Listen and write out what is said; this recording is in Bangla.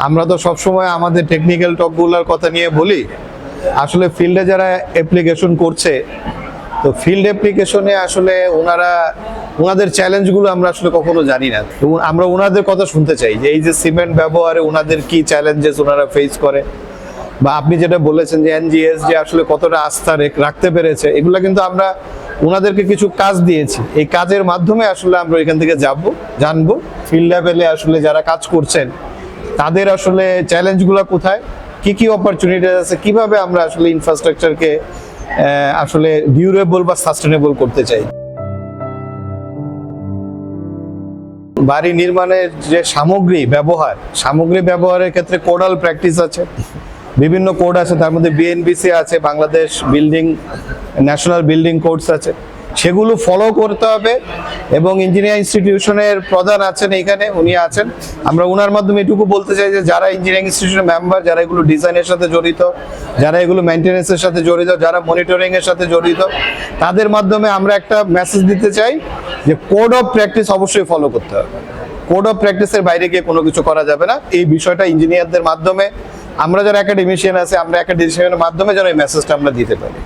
আমরা তো সবসময় আমাদের টেকনিক্যাল টকগুলোর কথা নিয়ে বলি, আসলে ফিল্ডে যারা অ্যাপ্লিকেশন করছে, তো ফিল্ড অ্যাপ্লিকেশনে আসলে ওনাদের চ্যালেঞ্জগুলো আমরা আসলে কখনো জানি না। এবং আমরা ওনাদের কথা শুনতে চাই যে এই যে সিমেন্ট ব্যবহারে ওনাদের কি চ্যালেঞ্জেস ওনারা ফেস করে, বা আপনি যেটা বলেছেন যে এনজিএস যে আসলে কতটা আস্থা রাখতে পেরেছে, এগুলো কিন্তু আমরা ওনাদেরকে কিছু কাজ দিয়েছি। এই কাজের মাধ্যমে আসলে আমরা এখান থেকে জানবো ফিল্ড লেভেলে আসলে যারা কাজ করছেন তাদের আসলে চ্যালেঞ্জগুলো কোথায়, কি অপরচুনিটি আছে, কিভাবে আমরা আসলে ইনফ্রাস্ট্রাকচারকে আসলে ডিউরেবল বা সাস্টেনেবল করতে চাই। বাড়ি নির্মাণের যে সামগ্রী ব্যবহারের ক্ষেত্রে কোডাল প্র্যাকটিস আছে, বিভিন্ন কোড আছে, তার মধ্যে বিএনবিসি আছে, বাংলাদেশ ন্যাশনাল বিল্ডিং কোডস আছে, সেগুলো ফলো করতে হবে। এবং ইঞ্জিনিয়ারিং ইনস্টিটিউশনের প্রধান আছেন এখানে, উনি আছেন, আমরা ওনার মাধ্যমে এটুকু বলতে চাই যে যারা ইঞ্জিনিয়ারিং ইনস্টিটিউশনের মেম্বার, যারা এগুলো ডিজাইনের সাথে জড়িত, যারা এগুলো মেনটেন্যান্সের সাথে জড়িত, যারা মনিটরিং এর সাথে জড়িত, তাদের মাধ্যমে আমরা একটা মেসেজ দিতে চাই যে কোড অফ প্র্যাকটিস অবশ্যই ফলো করতে হবে। কোড অফ প্র্যাকটিসের বাইরে গিয়ে কোনো কিছু করা যাবে না। এই বিষয়টা ইঞ্জিনিয়ারদের মাধ্যমে, আমরা যারা একাডেমিশিয়ান আছে, আমরা একাডেমিশিয়ানের মাধ্যমে যেন এই মেসেজটা আমরা দিতে পারি।